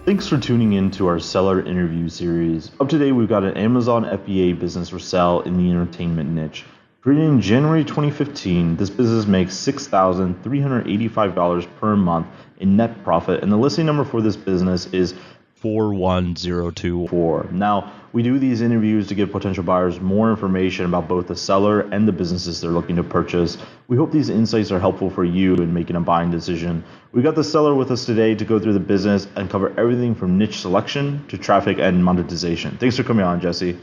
Thanks for tuning in to our seller interview series. Up today, we've got an Amazon FBA business for sale in the entertainment niche. Created in January 2015, this business makes $6,385 per month in net profit, and the listing number for this business is 41024. Now, we do these interviews to give potential buyers more information about both the seller and the businesses they're looking to purchase. We hope these insights are helpful for you in making a buying decision. We got the seller with us today to go through the business and cover everything from niche selection to traffic and monetization. Thanks for coming on, Jesse.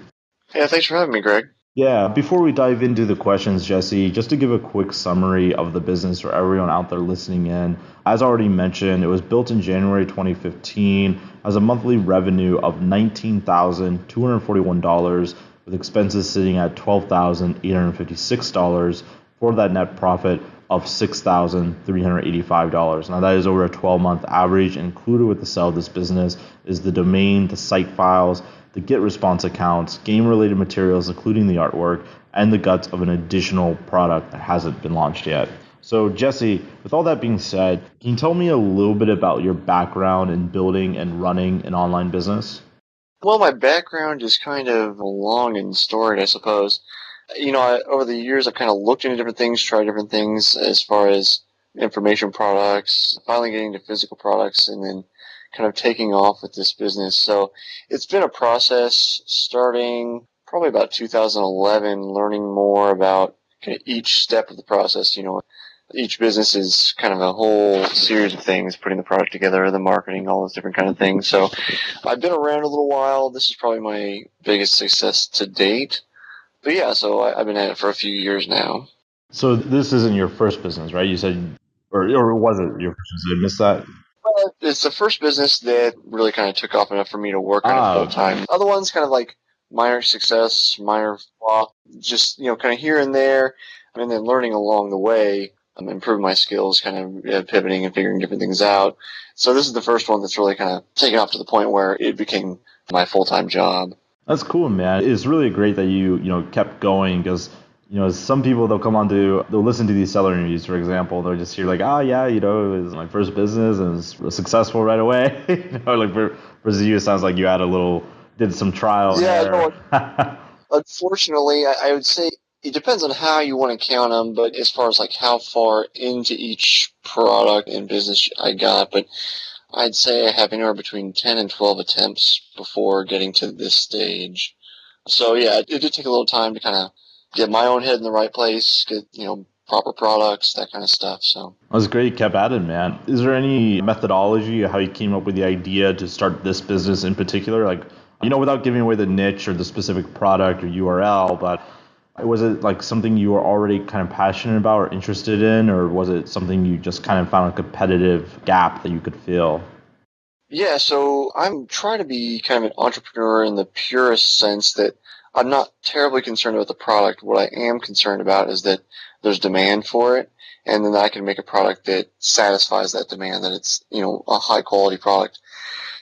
Yeah, thanks for having me, Greg. Yeah, before we dive into the questions, Jesse, just to give a quick summary of the business for everyone out there listening in. As already mentioned, it was built in January 2015, has a monthly revenue of $19,241, with expenses sitting at $12,856 for that net profit of $6,385. Now that is over a 12-month average. Included with the sale of this business is the domain, the site files, the get response accounts, game-related materials, including the artwork, and the guts of an additional product that hasn't been launched yet. So Jesse, with all that being said, can you tell me a little bit about your background in building and running an online business? Well, my background is kind of long and storied, I suppose. Over the years, I've kind of looked into different things, tried different things as far as information products, finally getting to physical products, and then kind of taking off with this business. So it's been a process starting probably about 2011, learning more about kind of each step of the process. Each business is kind of a whole series of things, putting the product together, the marketing, all those different kind of things. So I've been around a little while. This is probably my biggest success to date. But yeah, so I've been at it for a few years now. So this isn't your first business, right? You said, or was it your first business? Did I miss that? Well, it's the first business that really kind of took off enough for me to work on it full time. Other ones kind of like minor success, minor flop, just, kind of here and there, and then learning along the way, improving my skills, kind of pivoting and figuring different things out. So this is the first one that's really kind of taken off to the point where it became my full-time job. That's cool, man. It's really great that you kept going because, some people, they'll listen to these seller interviews, for example, they'll just hear like, it was my first business and it's successful right away. Versus you, it sounds like you did some trial. Yeah, unfortunately, I would say it depends on how you want to count them, but as far as like how far into each product and business I got, but I'd say I have anywhere between 10 and 12 attempts before getting to this stage. So yeah, it did take a little time to kind of get my own head in the right place, get, proper products, that kind of stuff. So that was great. You kept at it, man. Is there any methodology how you came up with the idea to start this business in particular? Like, without giving away the niche or the specific product or URL, but was it like something you were already kind of passionate about or interested in, or was it something you just kind of found a competitive gap that you could fill? Yeah, so I'm trying to be kind of an entrepreneur in the purest sense that I'm not terribly concerned about the product. What I am concerned about is that there's demand for it, and then I can make a product that satisfies that demand, that it's, a high quality product.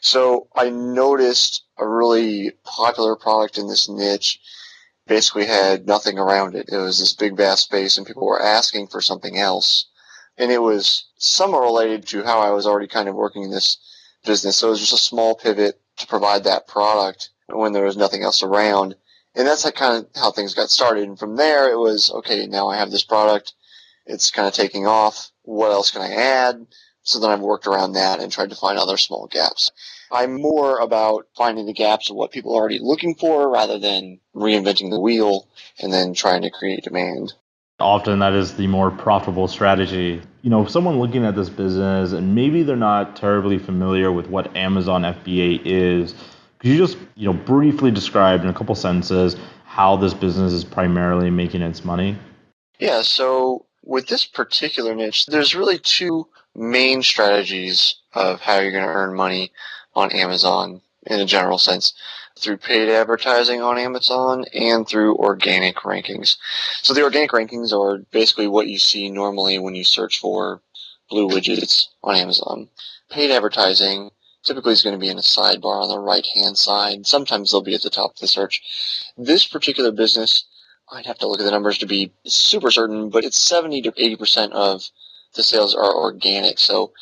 So I noticed a really popular product in this niche basically had nothing around it. It was this big vast space and people were asking for something else. And it was somewhat related to how I was already kind of working in this business. So it was just a small pivot to provide that product when there was nothing else around. And that's kind of how things got started. And from there, it was, okay, now I have this product. It's kind of taking off. What else can I add? So then I've worked around that and tried to find other small gaps. I'm more about finding the gaps of what people are already looking for rather than reinventing the wheel and then trying to create demand. Often that is the more profitable strategy. Someone looking at this business and maybe they're not terribly familiar with what Amazon FBA is, could you just, briefly describe in a couple sentences how this business is primarily making its money? Yeah, so with this particular niche, there's really two main strategies of how you're going to earn money on Amazon in a general sense, through paid advertising on Amazon and through organic rankings. So the organic rankings are basically what you see normally when you search for blue widgets on Amazon. Paid advertising typically is going to be in a sidebar on the right-hand side. Sometimes they'll be at the top of the search. This particular business, I'd have to look at the numbers to be super certain, but it's 70 to 80% of the sales are organic. So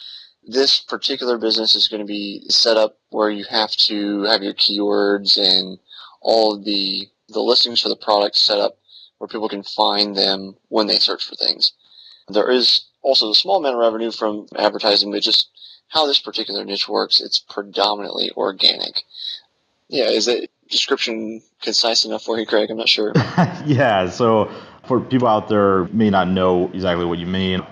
This particular business is going to be set up where you have to have your keywords and all of the listings for the product set up where people can find them when they search for things. There is also a small amount of revenue from advertising, but just how this particular niche works, it's predominantly organic. Yeah, is that description concise enough for you, Craig? I'm not sure. Yeah, so for people out there who may not know exactly what you mean,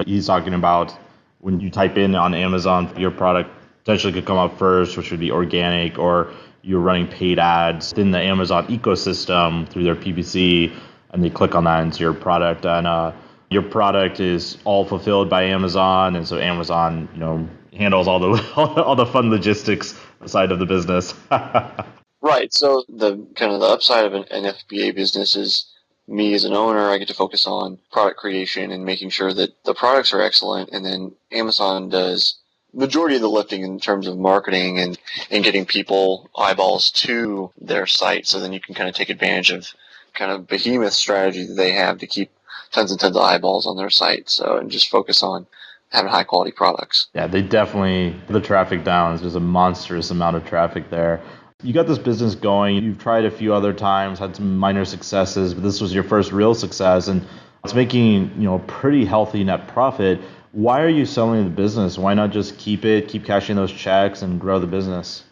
he's talking about when you type in on Amazon, your product potentially could come up first, which would be organic, or you're running paid ads in the Amazon ecosystem through their PPC, and they click on that into your product, and your product is all fulfilled by Amazon, and so Amazon, handles all the all the fun logistics side of the business. Right. So the kind of the upside of an FBA business is me as an owner, I get to focus on product creation and making sure that the products are excellent, and then Amazon does majority of the lifting in terms of marketing and getting people eyeballs to their site. So then you can kind of take advantage of kind of behemoth strategy that they have to keep tons and tons of eyeballs on their site. So, and just focus on having high quality products. Yeah, they definitely put the traffic down. There's a monstrous amount of traffic there. You got this business going. You've tried a few other times, had some minor successes, but this was your first real success, and it's making a pretty healthy net profit. Why are you selling the business? Why not just keep cashing those checks and grow the business?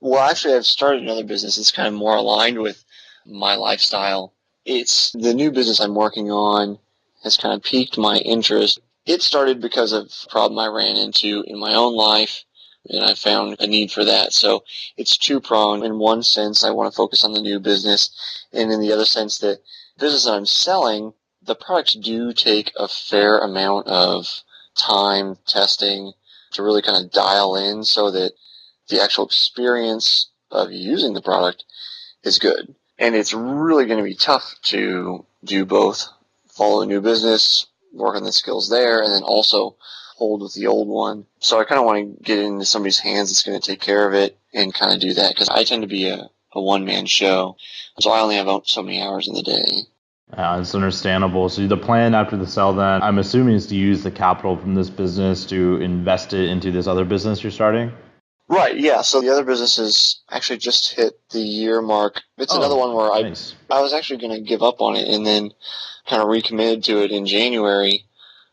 Well, actually, I've started another business that's kind of more aligned with my lifestyle. It's the new business I'm working on has kind of piqued my interest. It started because of a problem I ran into in my own life, and I found a need for that. So it's two-pronged. In one sense, I want to focus on the new business, and in the other sense that the business that I'm selling, the products do take a fair amount of time testing to really kind of dial in so that the actual experience of using the product is good. And it's really going to be tough to do both, follow a new business, work on the skills there, and then also hold with the old one. So I kind of want to get it into somebody's hands that's going to take care of it and kind of do that, because I tend to be a one-man show, so I only have so many hours in the day. It's understandable. So the plan after the sell then, I'm assuming, is to use the capital from this business to invest it into this other business you're starting? Right, yeah. So the other businesses actually just hit the year mark. It's another one where nice. I was actually going to give up on it and then kind of recommitted to it in January,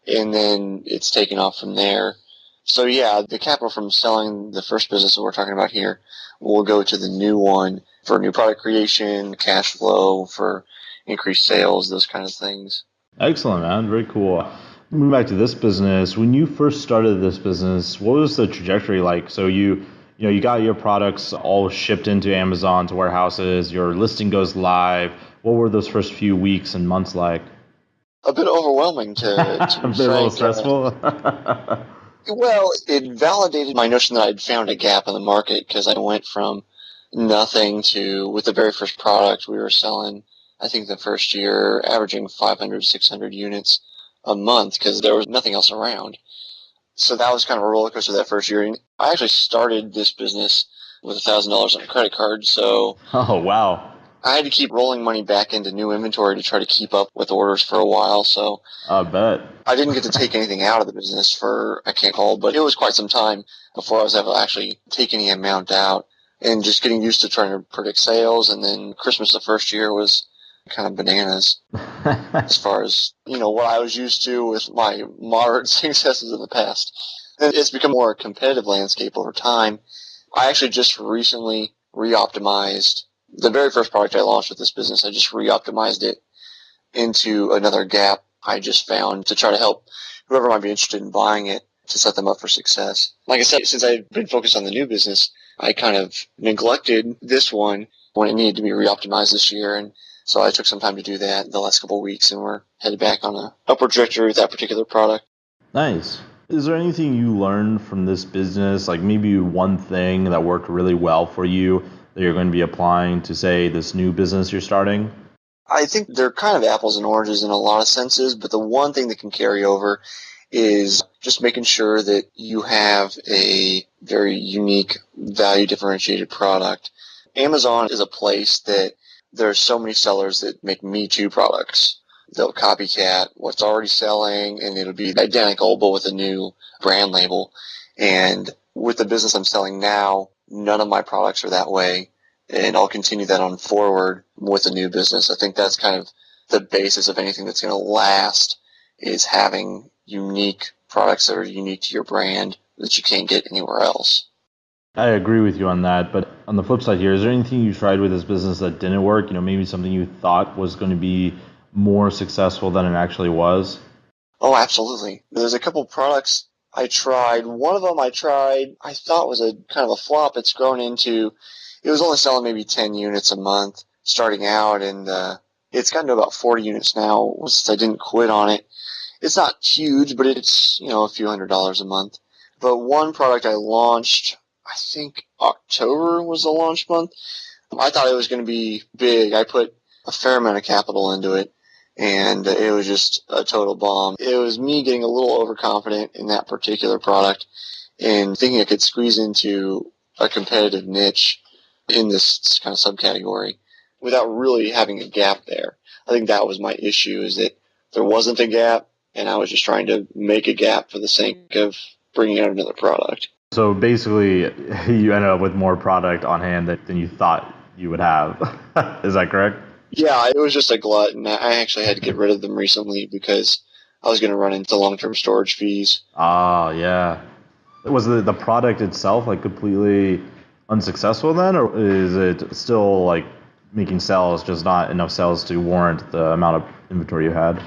and then it's taken off from there. So yeah, the capital from selling the first business that we're talking about here will go to the new one for new product creation, cash flow, for increased sales, those kind of things. Excellent, man. Very cool. Moving back to this business, when you first started this business, what was the trajectory like? So you got your products all shipped into Amazon to warehouses, your listing goes live. What were those first few weeks and months like? A bit overwhelming to a little stressful. Well, it validated my notion that I'd found a gap in the market, because I went from nothing to, with the very first product we were selling, I think the first year averaging 500, 600 units a month, because there was nothing else around. So that was kind of a roller coaster that first year. And I actually started this business with $1,000 on a credit card, so oh wow. I had to keep rolling money back into new inventory to try to keep up with orders for a while. So I bet. I didn't get to take anything out of the business for, I can't call, but it was quite some time before I was able to actually take any amount out, and just getting used to trying to predict sales. And then Christmas the first year was kind of bananas as far as, what I was used to with my moderate successes in the past. And it's become more a competitive landscape over time. I actually just recently re-optimized the very first product I launched with this business. I just re-optimized it into another gap I just found to try to help whoever might be interested in buying it to set them up for success. Like I said, since I've been focused on the new business, I kind of neglected this one when it needed to be re-optimized this year. And so I took some time to do that the last couple of weeks, and we're headed back on an upward trajectory with that particular product. Nice. Is there anything you learned from this business, like maybe one thing that worked really well for you that you're going to be applying to, say, this new business you're starting? I think they're kind of apples and oranges in a lot of senses, but the one thing that can carry over is just making sure that you have a very unique, value-differentiated product. Amazon is a place that there are so many sellers that make Me Too products. They'll copycat what's already selling, and it'll be identical, but with a new brand label. And with the business I'm selling now, none of my products are that way. And I'll continue that on forward with the new business. I think that's kind of the basis of anything that's going to last, is having unique products that are unique to your brand that you can't get anywhere else. I agree with you on that, but on the flip side here, is there anything you tried with this business that didn't work? You know, maybe something you thought was going to be more successful than it actually was? Oh, absolutely. There's a couple products I tried. One of them I thought was a kind of a flop. It's grown into, it was only selling maybe 10 units a month starting out, and it's gotten to about 40 units now since I didn't quit on it. It's not huge, but it's, a few $100s a month. But one product I launched, I think October was the launch month. I thought it was going to be big. I put a fair amount of capital into it, and it was just a total bomb. It was me getting a little overconfident in that particular product and thinking I could squeeze into a competitive niche in this kind of subcategory without really having a gap there. I think that was my issue, is that there wasn't a gap, and I was just trying to make a gap for the sake of bringing out another product. So basically, you ended up with more product on hand than you thought you would have. Is that correct? Yeah, it was just a glut, and I actually had to get rid of them recently because I was going to run into long-term storage fees. Ah, yeah. Was the product itself like completely unsuccessful then, or is it still like making sales, just not enough sales to warrant the amount of inventory you had?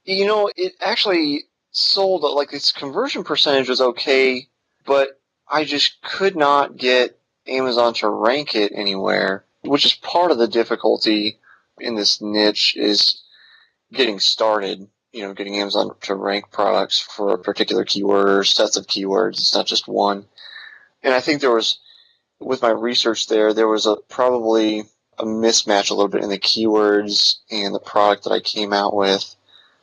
It actually sold, like, its conversion percentage was okay, but I just could not get Amazon to rank it anywhere, which is part of the difficulty in this niche, is getting started, getting Amazon to rank products for a particular keyword or sets of keywords. It's not just one. And I think with my research there was probably a mismatch a little bit in the keywords and the product that I came out with.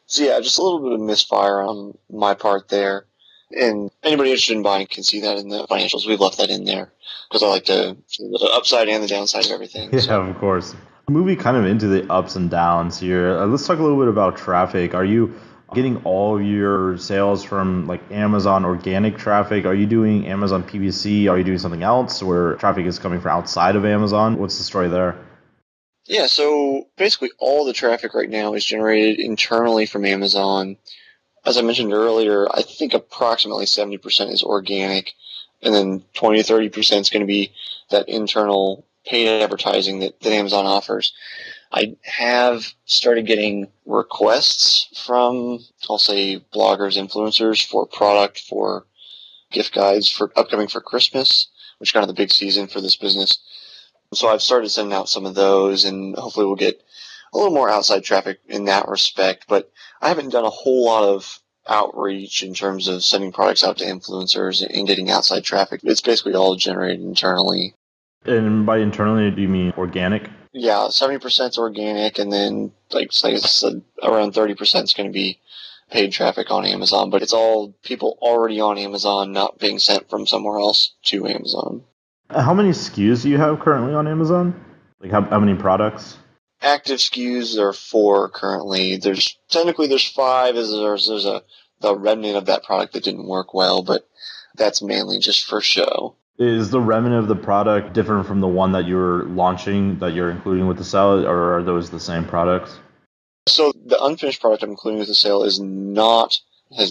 So yeah, just a little bit of misfire on my part there. And anybody interested in buying can see that in the financials. We've left that in there because I like to see the upside and the downside of everything. Yeah, of course. Moving kind of into the ups and downs here, let's talk a little bit about traffic. Are you getting all of your sales from like Amazon organic traffic? Are you doing Amazon PPC? Are you doing something else where traffic is coming from outside of Amazon? What's the story there? Yeah, so basically all the traffic right now is generated internally from Amazon. As I mentioned earlier, I think approximately 70% is organic, and then 20 to 30% is going to be that internal paid advertising that Amazon offers. I have started getting requests from, I'll say, bloggers, influencers for product, for gift guides for upcoming for Christmas, which is kind of the big season for this business. So I've started sending out some of those, and hopefully we'll get a little more outside traffic in that respect. But I haven't done a whole lot of outreach in terms of sending products out to influencers and getting outside traffic. It's basically all generated internally. And by internally, do you mean organic? Yeah, 70% is organic, and then, like I said, around 30% is going to be paid traffic on Amazon. But it's all people already on Amazon, not being sent from somewhere else to Amazon. How many SKUs do you have currently on Amazon? Like how many products? Active SKUs are 4 currently. There's 5. There's the remnant of that product that didn't work well, but that's mainly just for show. Is the remnant of the product different from the one that you're launching, that you're including with the sale, or are those the same products? So the unfinished product I'm including with the sale has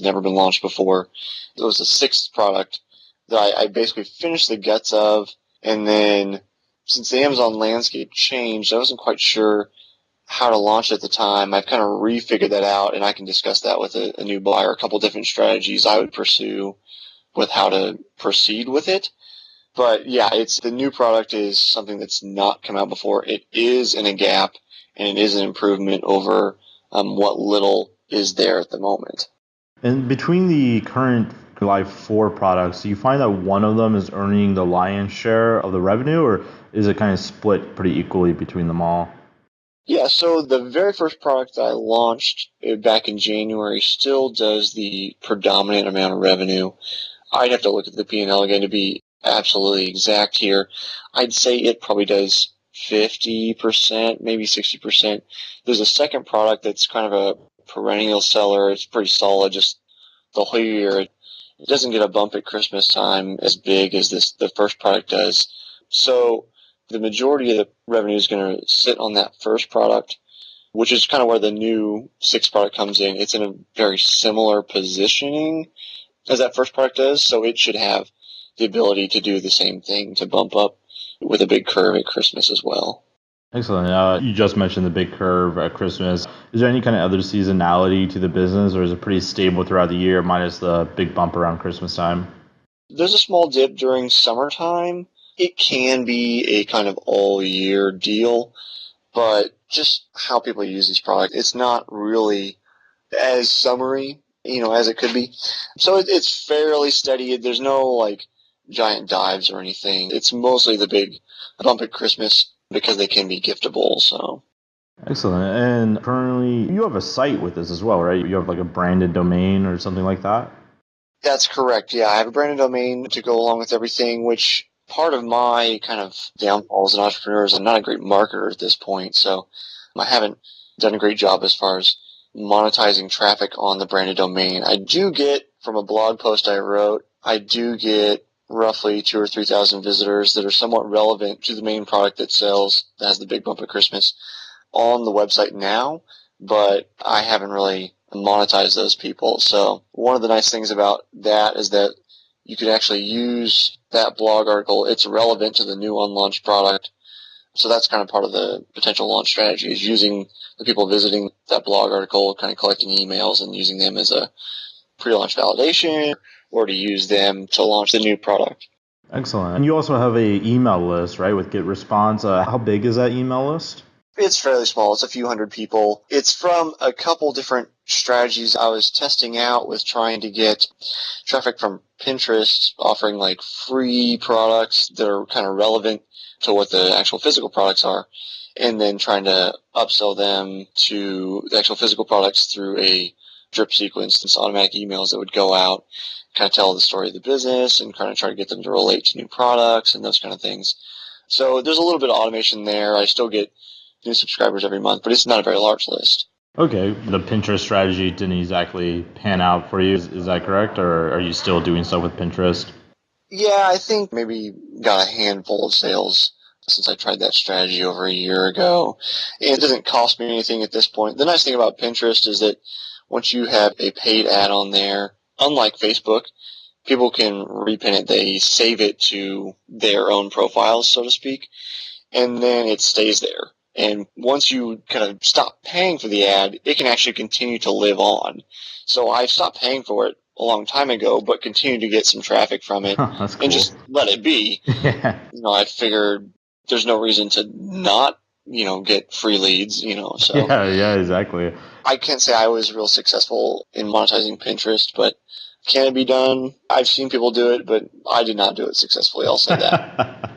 never been launched before. It was the 6th product that I basically finished the guts of, and then since the Amazon landscape changed, I wasn't quite sure how to launch at the time. I've kind of refigured that out, and I can discuss that with a new buyer, a couple different strategies I would pursue with how to proceed with it. But yeah, the new product is something that's not come out before. It is in a gap, and it is an improvement over what little is there at the moment. And between the current Live 4 products, do you find that one of them is earning the lion's share of the revenue, or is it kind of split pretty equally between them all? Yeah, so the very first product I launched back in January still does the predominant amount of revenue. I'd have to look at the P&L again to be absolutely exact here. I'd say it probably does 50%, maybe 60%. There's a second product that's kind of a perennial seller. It's pretty solid just the whole year. It doesn't get a bump at Christmas time as big as the first product does. So the majority of the revenue is going to sit on that first product, which is kind of where the new 6 product comes in. It's in a very similar positioning as that first product does, so it should have the ability to do the same thing, to bump up with a big curve at Christmas as well. Excellent. You just mentioned the big curve at Christmas. Is there any kind of other seasonality to the business, or is it pretty stable throughout the year, minus the big bump around Christmas time? There's a small dip during summertime. It can be a kind of all-year deal, but just how people use these products, it's not really as summery, as it could be. So it's fairly steady. There's no, like, giant dives or anything. It's mostly the big bump at Christmas because they can be giftable, so. Excellent. And currently, you have a site with this as well, right? You have like a branded domain or something like that? That's correct, yeah. I have a branded domain to go along with everything, which part of my kind of downfall as an entrepreneur is I'm not a great marketer at this point, so I haven't done a great job as far as monetizing traffic on the branded domain. I do get, from a blog post I wrote, I do get roughly 2,000 or 3,000 visitors that are somewhat relevant to the main product that sells, that has the big bump at Christmas, on the website now, but I haven't really monetized those people. So one of the nice things about that is that you could actually use that blog article. It's relevant to the new unlaunched product. So that's kind of part of the potential launch strategy, is using the people visiting that blog article, kind of collecting emails and using them as a pre-launch validation, or to use them to launch the new product. Excellent. And you also have a email list, right, with GetResponse. How big is that email list? It's fairly small. It's a few hundred people. It's from a couple different strategies I was testing out, with trying to get traffic from Pinterest, offering like free products that are kind of relevant to what the actual physical products are, and then trying to upsell them to the actual physical products through a drip sequence, this automatic emails that would go out, kind of tell the story of the business and kind of try to get them to relate to new products and those kind of things. So there's a little bit of automation there. I still get new subscribers every month, but it's not a very large list. Okay. The Pinterest strategy didn't exactly pan out for you. Is that correct? Or are you still doing stuff with Pinterest? Yeah, I think maybe got a handful of sales since I tried that strategy over a year ago. And it doesn't cost me anything at this point. The nice thing about Pinterest is that once you have a paid ad on there, unlike Facebook, people can repin it. They save it to their own profiles, so to speak, and then it stays there. And once you kind of stop paying for the ad, it can actually continue to live on. So I stopped paying for it a long time ago, but continue to get some traffic from it. That's cool. And just let it be. Yeah. I figured there's no reason to not, get free leads, so. Yeah, exactly. I can't say I was real successful in monetizing Pinterest, but can it be done? I've seen people do it, but I did not do it successfully. I'll say that.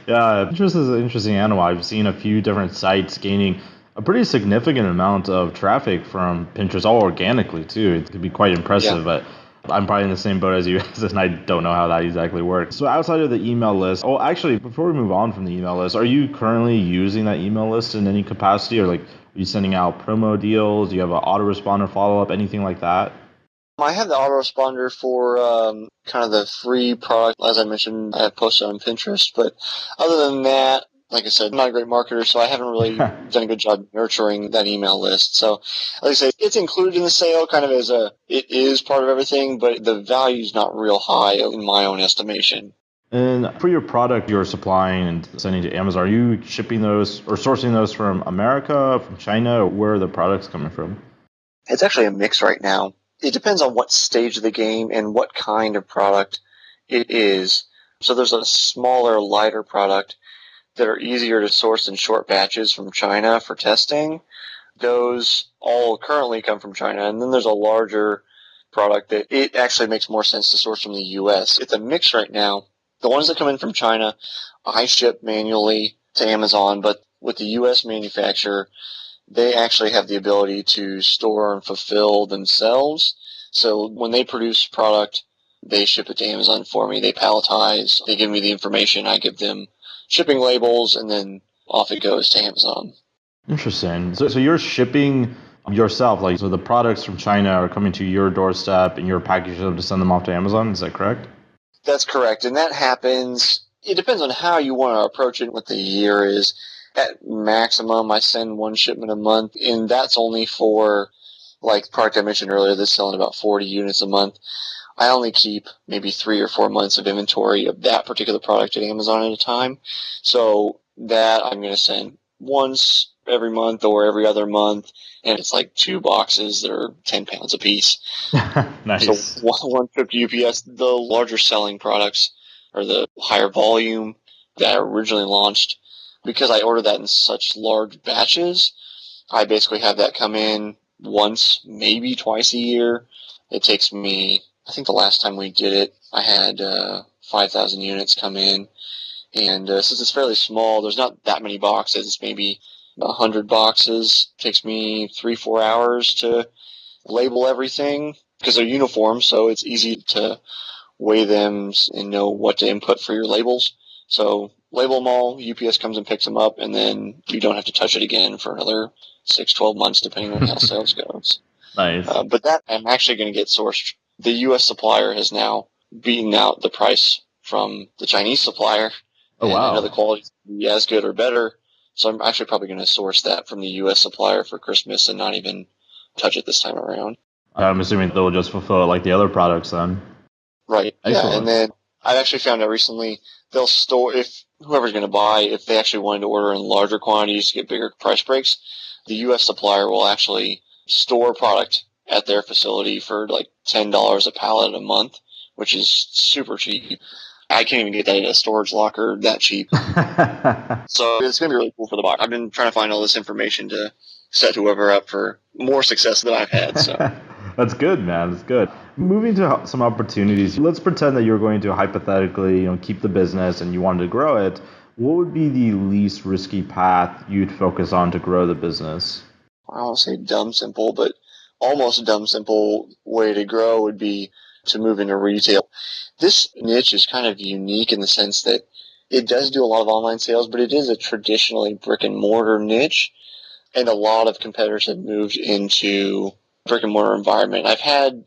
Yeah, Pinterest is an interesting animal. I've seen a few different sites gaining a pretty significant amount of traffic from Pinterest, all organically too. It could be quite impressive, but I'm probably in the same boat as you guys, and I don't know how that exactly works. So outside of the email list, actually, before we move on from the email list, are you currently using that email list in any capacity, or like, are you sending out promo deals? Do you have an autoresponder follow-up, anything like that? I have the autoresponder for kind of the free product. As I mentioned, I have posted on Pinterest, but other than that, like I said, I'm not a great marketer, so I haven't really done a good job nurturing that email list. So, like I say, it's included in the sale kind of as it is part of everything, but the value's not real high in my own estimation. And for your product you're supplying and sending to Amazon, are you shipping those or sourcing those from America, from China, or where are the products coming from? It's actually a mix right now. It depends on what stage of the game and what kind of product it is. So there's a smaller, lighter product that are easier to source in short batches from China for testing. Those all currently come from China. And then there's a larger product that it actually makes more sense to source from the U.S. It's a mix right now. The ones that come in from China, I ship manually to Amazon, but with the U.S. manufacturer, they actually have the ability to store and fulfill themselves. So when they produce product, they ship it to Amazon for me. They palletize. They give me the information. I give them shipping labels, and then off it goes to Amazon. Interesting. So you're shipping yourself? Like, so the products from China are coming to your doorstep and you're packaging them to send them off to Amazon. Is that correct? That's correct. And that happens, it depends on how you want to approach it, what the year is. At maximum, I send one shipment a month, and that's only for, like the product I mentioned earlier, that's selling about 40 units a month. I only keep maybe 3 or 4 months of inventory of that particular product at Amazon at a time. So that I'm going to send once every month or every other month, and it's like 2 boxes that are 10 pounds a piece. Nice. So one trip to UPS, the larger selling products or the higher volume that originally launched, because I ordered that in such large batches, I basically have that come in once, maybe twice a year. It takes me, I think the last time we did it, I had 5,000 units come in. And since it's fairly small, there's not that many boxes. It's maybe 100 boxes. It takes me 3-4 hours to label everything because they're uniform, so it's easy to weigh them and know what to input for your labels. So label them all, UPS comes and picks them up, and then you don't have to touch it again for another 6-12 months, depending on how sales goes. Nice. But that I'm actually going to get sourced. The U.S. supplier has now beaten out the price from the Chinese supplier. Oh, wow. I know the quality is as good or better, so I'm actually probably going to source that from the U.S. supplier for Christmas and not even touch it this time around. I'm assuming they'll just fulfill it like the other products then. Right. Excellent. Yeah, and then I actually found out recently they'll store, if whoever's going to buy, if they actually wanted to order in larger quantities to get bigger price breaks, the U.S. supplier will actually store product at their facility for like $10 a pallet a month, which is super cheap. I can't even get that in a storage locker that cheap. So it's going to be really cool for the box. I've been trying to find all this information to set whoever up for more success than I've had. So That's good, man. That's good. Moving to some opportunities. Let's pretend that you're going to hypothetically, keep the business and you wanted to grow it. What would be the least risky path you'd focus on to grow the business? I don't want to say dumb simple, but almost dumb simple way to grow would be to move into retail. This niche is kind of unique in the sense that it does do a lot of online sales, but it is a traditionally brick and mortar niche, and a lot of competitors have moved into brick and mortar environment. I've had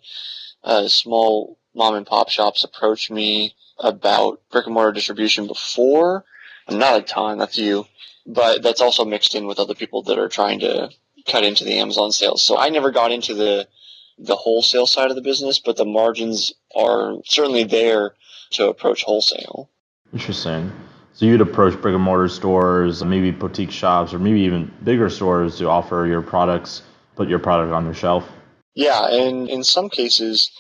small mom and pop shops approach me about brick and mortar distribution before. Not a ton, a few, but that's also mixed in with other people that are trying to cut into the Amazon sales. So I never got into the wholesale side of the business, but the margins are certainly there to approach wholesale. Interesting. So you'd approach brick and mortar stores, maybe boutique shops, or maybe even bigger stores to offer your products, put your product on their shelf? Yeah, and in some cases,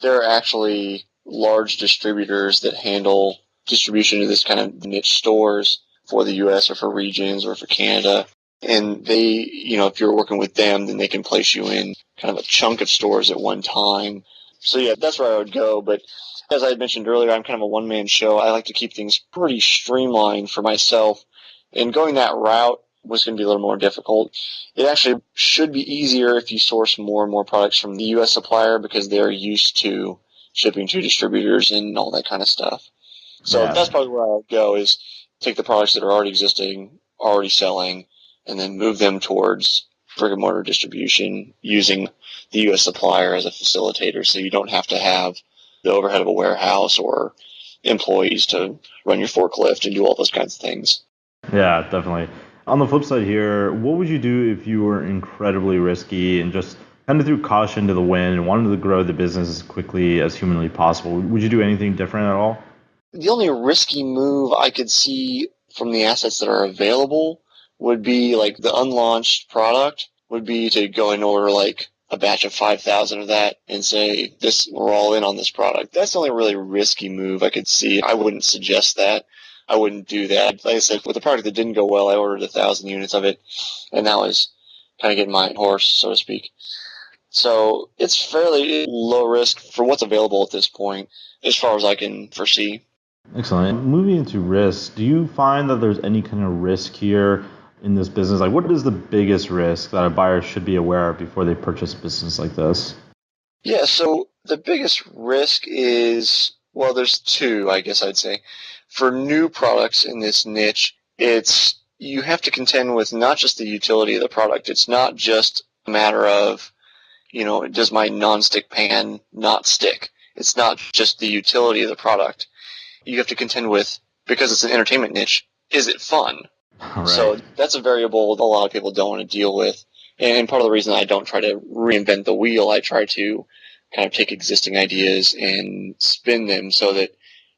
there are actually large distributors that handle distribution to this kind of niche stores for the U.S. or for regions or for Canada. And they, if you're working with them, then they can place you in kind of a chunk of stores at one time. So yeah, that's where I would go. But as I had mentioned earlier, I'm kind of a one-man show. I like to keep things pretty streamlined for myself. And going that route was going to be a little more difficult. It actually should be easier if you source more and more products from the U.S. supplier because they're used to shipping to distributors and all that kind of stuff. So Yeah. That's probably where I would go, is take the products that are already existing, already selling, and then move them towards brick and mortar distribution using the U.S. supplier as a facilitator, so you don't have to have the overhead of a warehouse or employees to run your forklift and do all those kinds of things. Yeah, definitely. On the flip side here, what would you do if you were incredibly risky and just kind of threw caution to the wind and wanted to grow the business as quickly as humanly possible? Would you do anything different at all? The only risky move I could see from the assets that are available would be like the unlaunched product would be to go and order like a batch of 5,000 of that and say, we're all in on this product. That's the only really risky move I could see. I wouldn't suggest that. I wouldn't do that. Like I said, with the product that didn't go well, I ordered 1,000 units of it, and that was kind of getting my horse, so to speak. So it's fairly low risk for what's available at this point, as far as I can foresee. Excellent. Moving into risk, do you find that there's any kind of risk here in this business? Like, what is the biggest risk that a buyer should be aware of before they purchase a business like this? Yeah, so the biggest risk is, well, there's two, I guess I'd say. For new products in this niche, you have to contend with not just the utility of the product. It's not just a matter of, does my nonstick pan not stick? It's not just the utility of the product. You have to contend with, because it's an entertainment niche, is it fun? Right. So that's a variable a lot of people don't want to deal with. And part of the reason I don't try to reinvent the wheel, I try to kind of take existing ideas and spin them so that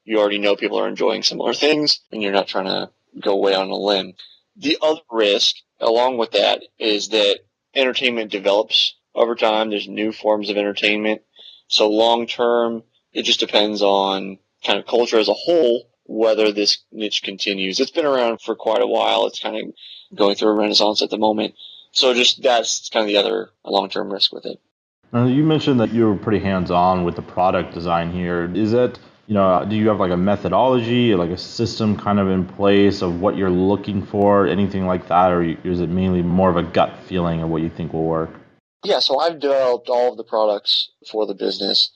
you already know people are enjoying similar things and you're not trying to go way on a limb. The other risk along with that is that entertainment develops over time. There's new forms of entertainment. So long term, it just depends on kind of culture as a whole, whether this niche continues. It's been around for quite a while. It's kind of going through a renaissance at the moment. So just that's kind of the other long-term risk with it. Now, you mentioned that you were pretty hands-on with the product design here. Is that, do you have like a methodology, like a system kind of in place of what you're looking for, anything like that, or is it mainly more of a gut feeling of what you think will work? Yeah, so I've developed all of the products for the business.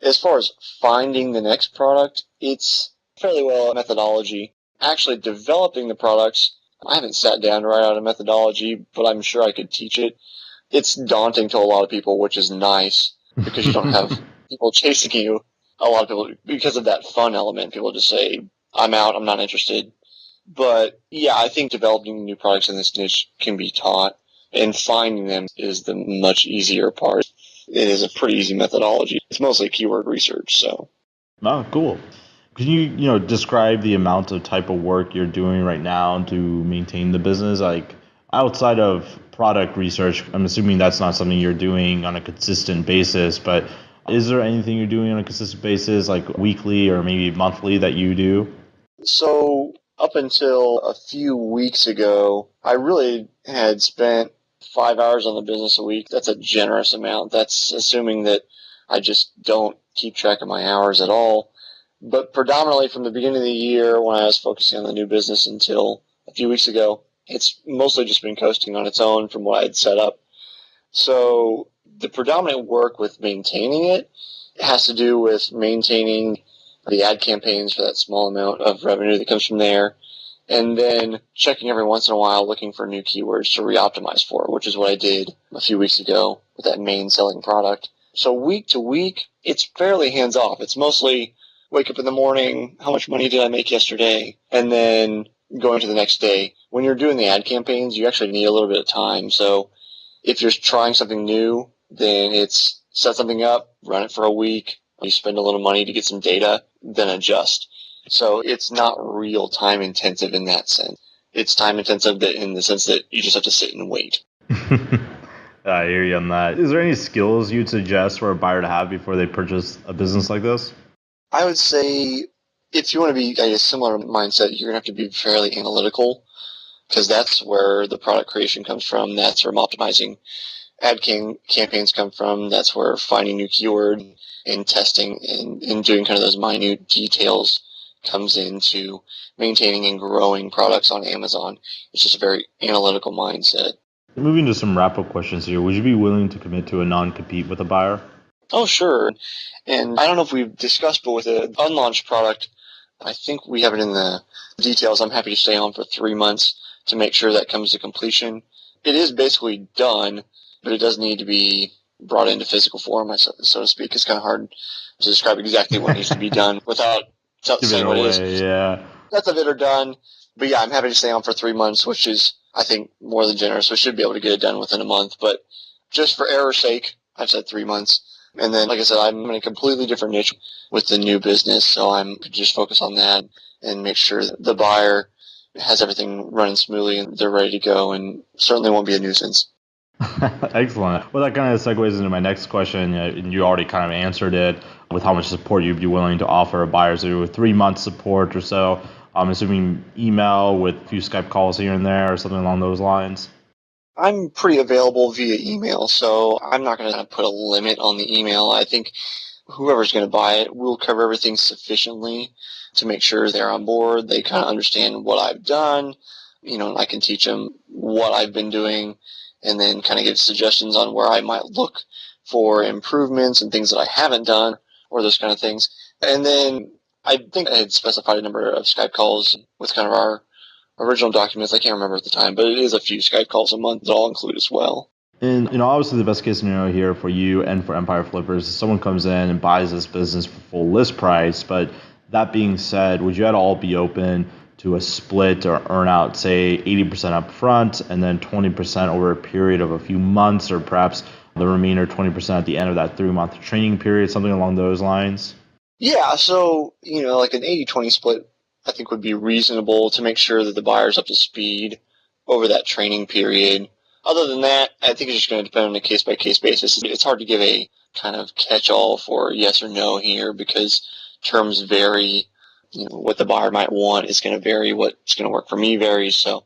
As far as finding the next product, it's fairly well a methodology. Actually developing the products, I haven't sat down to write out a methodology, but I'm sure I could teach it. It's daunting to a lot of people, which is nice because you don't have people chasing you. A lot of people, because of that fun element, people just say, I'm out, I'm not interested. But yeah, I think developing new products in this niche can be taught, and finding them is the much easier part. It is a pretty easy methodology. It's mostly keyword research, so. Oh, cool. Can you describe the amount of type of work you're doing right now to maintain the business? Like outside of product research, I'm assuming that's not something you're doing on a consistent basis, but is there anything you're doing on a consistent basis, like weekly or maybe monthly, that you do? So up until a few weeks ago, I really had spent 5 hours on the business a week. That's a generous amount. That's assuming that I just don't keep track of my hours at all. But predominantly from the beginning of the year, when I was focusing on the new business until a few weeks ago, it's mostly just been coasting on its own from what I had set up. So the predominant work with maintaining it has to do with maintaining the ad campaigns for that small amount of revenue that comes from there, and then checking every once in a while, looking for new keywords to re-optimize for, which is what I did a few weeks ago with that main selling product. So week to week, it's fairly hands-off. It's mostly wake up in the morning, how much money did I make yesterday, and then going to the next day. When you're doing the ad campaigns, you actually need a little bit of time. So if you're trying something new, then it's set something up, run it for a week, you spend a little money to get some data, then adjust. So it's not real time intensive in that sense. It's time intensive in the sense that you just have to sit and wait. I hear you on that. Is there any skills you'd suggest for a buyer to have before they purchase a business like this? I would say if you want to be a similar mindset, you're going to have to be fairly analytical, because that's where the product creation comes from. That's where optimizing ad campaigns come from. That's where finding new keyword and testing and doing kind of those minute details comes into maintaining and growing products on Amazon. It's just a very analytical mindset. Moving to some wrap-up questions here, would you be willing to commit to a non-compete with a buyer? Oh, sure. And I don't know if we've discussed, but with an unlaunched product, I think we have it in the details. I'm happy to stay on for 3 months to make sure that comes to completion. It is basically done, but it does need to be brought into physical form, so to speak. It's kind of hard to describe exactly what needs to be done without saying what it is. Yeah. That's of it are done. But yeah, I'm happy to stay on for 3 months, which is, I think, more than generous. We should be able to get it done within a month. But just for error's sake, I've said 3 months. And then, like I said, I'm in a completely different niche with the new business, so I'm just focus on that and make sure that the buyer has everything running smoothly and they're ready to go, and certainly won't be a nuisance. Excellent. Well, that kind of segues into my next question, and you already kind of answered it with how much support you'd be willing to offer a buyer. So with 3 months support or so, I'm assuming email with a few Skype calls here and there or something along those lines. I'm pretty available via email, so I'm not going to put a limit on the email. I think whoever's going to buy it will cover everything sufficiently to make sure they're on board. They kind of understand what I've done. I can teach them what I've been doing and then kind of give suggestions on where I might look for improvements and things that I haven't done or those kind of things. And then I think I had specified a number of Skype calls with kind of our original documents. I can't remember at the time, but it is a few Skype calls a month that I'll include as well. And obviously, the best case scenario here for you and for Empire Flippers is someone comes in and buys this business for full list price. But that being said, would you at all be open to a split or earn out, say 80% up front and then 20% over a period of a few months, or perhaps the remainder 20% at the end of that 3-month training period, something along those lines? Yeah, so, like an 80-20 split, I think would be reasonable to make sure that the buyer's up to speed over that training period. Other than that, I think it's just going to depend on a case-by-case basis. It's hard to give a kind of catch-all for yes or no here because terms vary. What the buyer might want is going to vary. What's going to work for me varies. So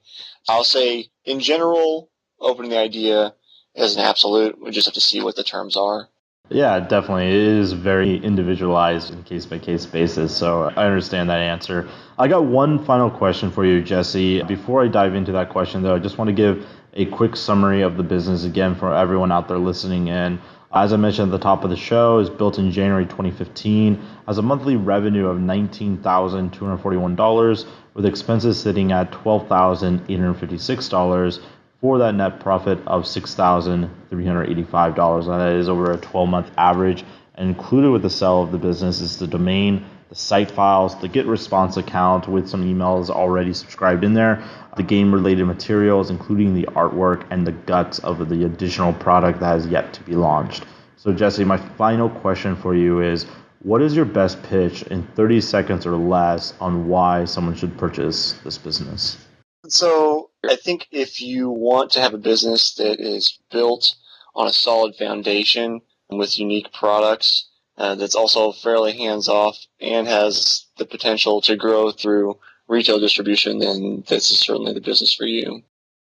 I'll say, in general, open the idea as an absolute. We just have to see what the terms are. Yeah, definitely. It is very individualized in case by case basis. So I understand that answer. I got one final question for you, Jesse. Before I dive into that question, though, I just want to give a quick summary of the business again for everyone out there listening in. As I mentioned at the top of the show, is built in January 2015, has a monthly revenue of $19,241, with expenses sitting at $12,856 for that net profit of $6,385. And that is over a 12-month average. And included with the sale of the business is the domain, the site files, the Get Response account with some emails already subscribed in there, the game-related materials, including the artwork and the guts of the additional product that has yet to be launched. So, Jesse, my final question for you is, what is your best pitch in 30 seconds or less on why someone should purchase this business? So I think if you want to have a business that is built on a solid foundation with unique products, that's also fairly hands-off and has the potential to grow through retail distribution, then this is certainly the business for you.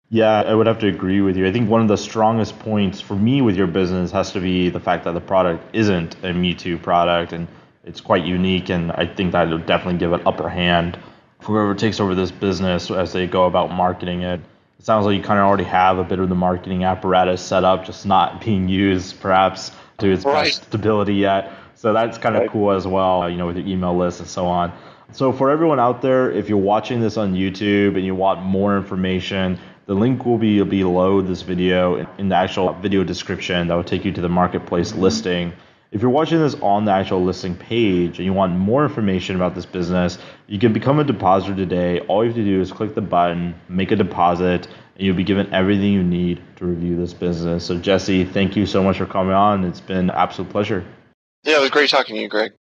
Yeah, I would have to agree with you. I think one of the strongest points for me with your business has to be the fact that the product isn't a Me Too product and it's quite unique, and I think that would definitely give an upper hand whoever takes over this business as they go about marketing it. It sounds like you kind of already have a bit of the marketing apparatus set up, just not being used perhaps to its best ability yet. So that's kind of cool as well, with your email list and so on. So for everyone out there, if you're watching this on YouTube and you want more information, the link will be below this video in the actual video description that will take you to the marketplace listing. If you're watching this on the actual listing page and you want more information about this business, you can become a depositor today. All you have to do is click the button, make a deposit, and you'll be given everything you need to review this business. So Jesse, thank you so much for coming on. It's been an absolute pleasure. Yeah, it was great talking to you, Greg.